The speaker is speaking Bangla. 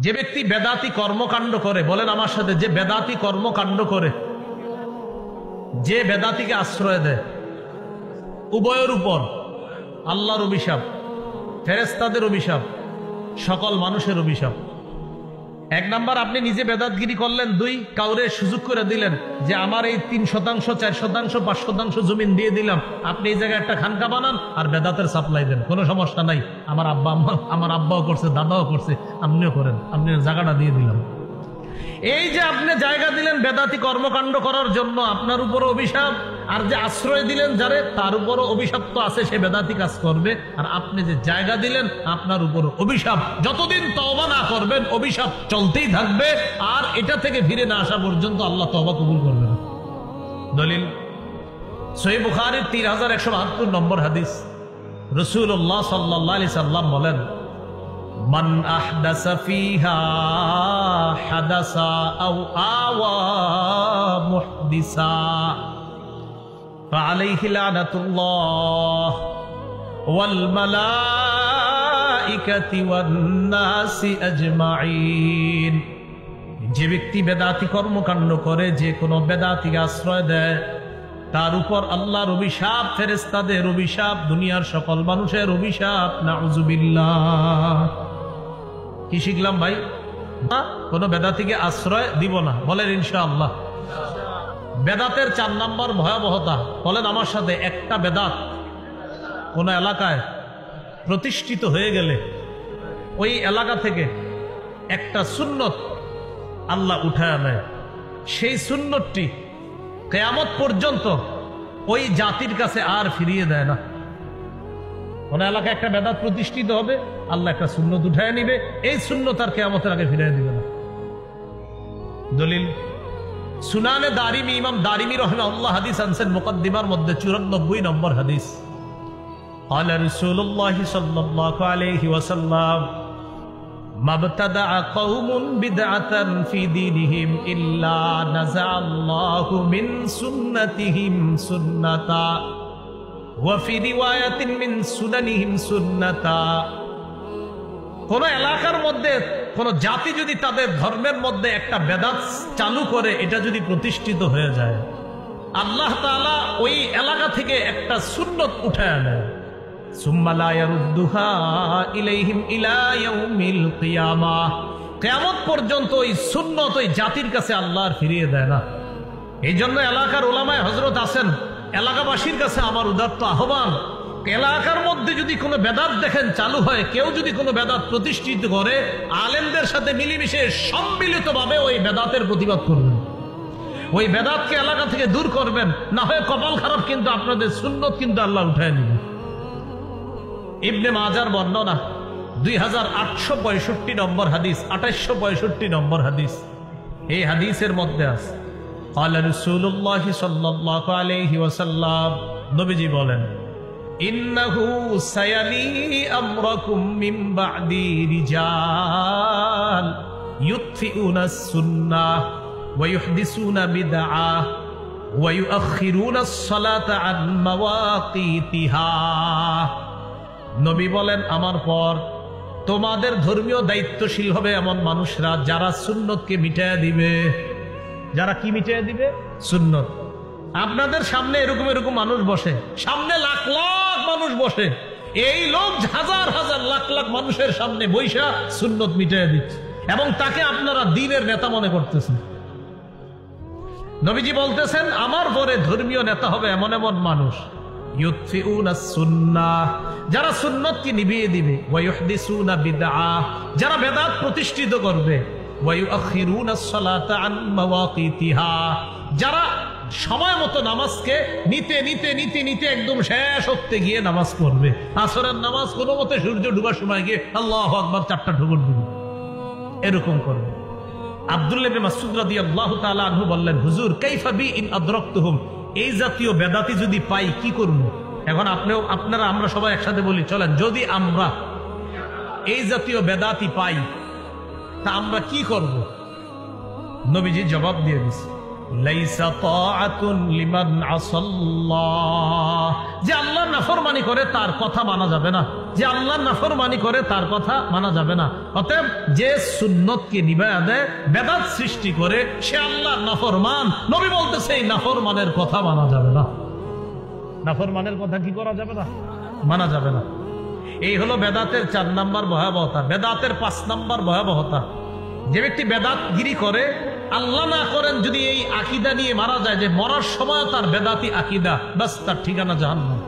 যে ব্যক্তি বেদাতি কর্মকাণ্ড করে, বলেন আমার সাথে, যে বেদাতি কর্মকাণ্ড করে, যে বেদাতিকে আশ্রয় দেয়, উভয়ের উপর আল্লাহর অভিশাপ, ফেরেশতাদের অভিশাপ, সকল মানুষের অভিশাপ। এক নাম্বার, আপনি নিজে বেদাতগিরি করলেন। দুই, কাউরে সুযোগ করে দিলেন যে আমার এই 3%, 4%, 5% জমিন দিয়ে দিলাম, আপনি এই জায়গায় একটা খানকা বানান আর বেদাতের সাপ্লাই দেন, কোনো সমস্যা নাই, আমার আব্বাও করছে, দাদাও করছে, আপনিও করেন, আপনি জায়গাটা দিয়ে দিলাম। এই যে আপনি জায়গা দিলেন বেদাতি কর্মকাণ্ড করার জন্য, আপনার উপরও অভিশাপ, আর যে আশ্রয় দিলেন যারে, তার উপরও অভিশাপ তো আছে, সে বেদাতি কাজ করবে। আর আপনি যে জায়গা দিলেন, আপনার উপরও অভিশাপ। যতদিন তওবা না করবেন অভিশাপ চলতেই থাকবে, আর এটা থেকে ফিরে না আসা পর্যন্ত আল্লাহ তওবা কবুল করবে না। দলিল সহিহ বুখারীর 3172 নম্বর হাদিস। রাসূলুল্লাহ সাল্লাল্লাহু আলাইহি সাল্লাম বলেন, মান আহদাসা ফিহা হাদাসা আও আওয়া মুহদিসা ফাআলাইহি লানাতুল্লাহ ওয়াল মালাইকাতি ওয়ান নাসি আজমাইন। যে ব্যক্তি বেদাতি কর্মকাণ্ড করে, যে কোনো বেদাতিকে আশ্রয় দেয়, তার উপর আল্লাহর অভিশাপ, ফেরেশতাদের অভিশাপ, দুনিয়ার সকল মানুষের অভিশাপ। নাউযুবিল্লাহ। কি শিখলাম ভাই? কোন বেদাতিকে আশ্রয় দিব না, বলেন ইনশাআল্লাহ। বেদাতের 4 নম্বর ভয়াবহতা, বলেন আমার সাথে। একটা বেদাত কোন এলাকায় প্রতিষ্ঠিত হয়ে গেলে ওই এলাকা থেকে একটা সুন্নত আল্লাহ উঠায় নেয়। সেই সুন্নতটি কিয়ামত পর্যন্ত ওই জাতির কাছে আর ফিরিয়ে দেয় না। কোন এলাকায় একটা বেদাত প্রতিষ্ঠিত হবে, আল্লাহ একটা সুন্নত উঠায় নিবে, এই সুন্নত আর কিয়ামতের আগে ফিরিয়ে দিবে না। দলিল সুনানে দারিমি, ইমাম দারিমি রাহিমাহুল্লাহ হাদিস আনছেন মুকদ্দিমার মধ্যে 94 নম্বর হাদিস। قال رسول الله صلى الله عليه وسلم ما ابتدع قوم بدعة في دينهم إلا نزع الله من سنتهم سنة وفي رواية من سننهم سنة। কোন এলাকার মধ্যে কোন জাতি যদি তাদের ধর্মের মধ্যে একটা বেদাত চালু করে, এটা যদি প্রতিষ্ঠিত হয়ে যায়, আল্লাহ তাআলা ওই এলাকা থেকে একটা সুন্নত উঠায় নেয়। সুম্মা লা ইয়ারুদ্দুহা ইলাইহিম ইলা ইয়াউমিল কিয়ামাহ। কিয়ামত পর্যন্ত ওই সুন্নত ওই জাতির কাছে আল্লাহ আর ফিরিয়ে দেয় না। এই জন্য এলাকার উলামায়ে হযরত আছেন, এলাকাবাসীর কাছে আমার উদাত্ত আহ্বান, এলাকার মধ্যে যদি কোনো বেদাত দেখেন চালু হয়, কেউ যদি কোনো বেদাত প্রতিষ্ঠিত করে, আলেমদের সাথে মিলেমিশে সম্মিলিতভাবে ওই বেদাতের প্রতিবাদ করবেন, ওই বেদাতকে এলাকা থেকে দূর করবেন। না হয় কপাল খারাপ, কিন্তু আপনাদের সুন্নত কিন্তু আল্লাহ উঠায় নেবেন। ইবনে মাজার বর্ণনা 2865 নম্বর হাদিস, 2865 নম্বর হাদিস। এই হাদিসের মধ্যে আছে قال رسول الله صلى الله عليه وسلم, নবীজি বলেন, ইন্নাহু সায়ালি আমরাকুম মিন বা'দি রিজাল ইউতফিউনা সুন্নাহ ওয়া ইউহদিসুনা বিদআহ ওয়া ইউআখিরুনা আস-সালাতা আন মাওয়াকিতিহা। নবী বলেন, আমার পর তোমাদের ধর্মীয় দায়িত্বশীল হবে এমন মানুষরা যারা সুন্নতকে মিটায়া দিবে। যারা কি মিটায়া দিবে? সুন্নত। আপনাদের সামনে এরকম এরকম মানুষ বসে, সামনে লাখ লাখ মানুষ বসে, এই লোক হাজার হাজার লাখ লাখ মানুষের সামনে বৈশা সুন্নত মিটায়া দিচ্ছে, এবং তাকে আপনারা দ্বীনের নেতা মনে করতেছেন। নবীজি বলতেছেন, আমার পরে ধর্মীয় নেতা হবে এমন এমন মানুষ, ইউতফিউনা সুন্নাহ, যারা সুন্নতকে নিভিয়ে দিবে, ওয়া ইউহদিসুনা বিদআহ, যারা বেদাত প্রতিষ্ঠিত করবে, ওয়া ইউআখিরুনা আস-সালাতা আন মাওয়াকিতিহা, যারা সময় মতো নামাজকে নিতে নিতে নিতে নিতে একদম শেষ হতে গিয়ে নামাজ পড়বে। আসরের নামাজ কোনো মতে সূর্য ডুবার সময় গিয়ে আল্লাহু আকবার 4টা ঠোকর দিবে, এরকম করবে। আব্দুল্লাহ ইবনে মাসউদ রাদিয়াল্লাহু তাআলা আনহু বললেন, হুজুর কাইফা বি ইন আদরাকতুহুম, এই জাতীয় বেদাতি যদি পাই কি করব? এখন আপনারা আমরা সবাই একসাথে বলি, চলেন, যদি আমরা এই জাতীয় বেদাতি পাই তা আমরা কি করব? নবীজি জবাব দিয়ে দিয়েছে, লাইসা তাআতুন লিমান আসাল্লাহ, যে আল্লাহর নাফরমানি করে তার কথা মানা যাবে না, যে আল্লাহর নাফরমানি করে তার কথা মানা যাবে না। অতএব যে সুন্নতকে নিভায়া দেয়, বেদাত সৃষ্টি করে, সে আল্লাহর নাফরমান। নবী বলতেছে এই নাফরমানের কথা মানা যাবে না। নাফরমানের কথা কি করা যাবে না? মানা যাবে না। এই হলো বেদাতের 4 নাম্বার ভয়াবহতা। বেদাতের 5 নাম্বার ভয়াবহতা, যে ব্যক্তি বেদাতগিরি করে, আল্লাহ না করেন যদি এই আকীদা নিয়ে মারা যায়, যে মরার সময় তার বেদাতি আকীদা, বাস তার ঠিকানা জাহান্নাম।